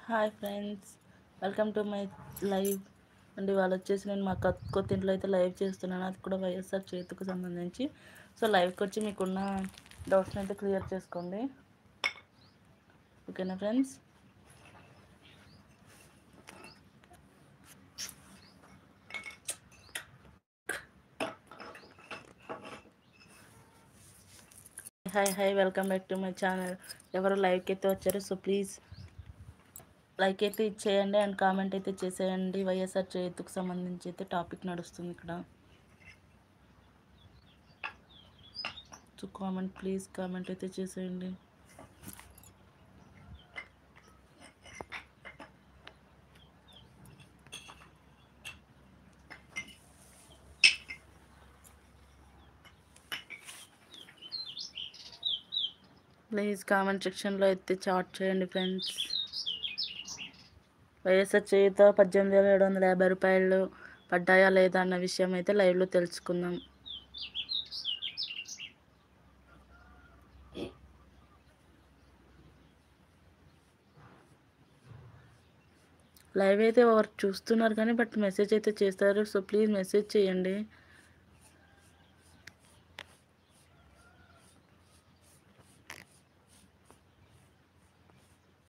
Hi friends, welcome to my live. And ఇవాళ వచ్చేసి నేను మా కొత్త ఇంట్లో అయితే లైవ్ చేస్తున్నాను. అది కూడా వైఎస్ఆర్ చేతికి సంబంధించి. సో లైవ్కి వచ్చి మీకున్న డౌట్స్ని అయితే క్లియర్ చేసుకోండి. ఓకేనా friends? Hi welcome back to my channel. ఎవరు లైవ్కి అయితే వచ్చారు, సో ప్లీజ్ లైక్ అయితే ఇచ్చేయండి అండ్ కామెంట్ అయితే చేసేయండి. వైఎస్ఆర్ చేతికి సంబంధించి అయితే టాపిక్ నడుస్తుంది ఇక్కడ. సో ప్లీజ్ కామెంట్ అయితే చేసేయండి. ప్లీజ్ కామెంట్ సెక్షన్లో అయితే చాట్ చేయండి ఫ్రెండ్స్. వైఎస్ఆర్ చేయుత 18,750 రూపాయలు పడ్డాయా లేదా అన్న విషయం అయితే లైవ్లో తెలుసుకుందాం. లైవ్ అయితే ఎవరు చూస్తున్నారు కానీ బట్ మెసేజ్ అయితే చేస్తారు. సో ప్లీజ్ మెసేజ్ చేయండి.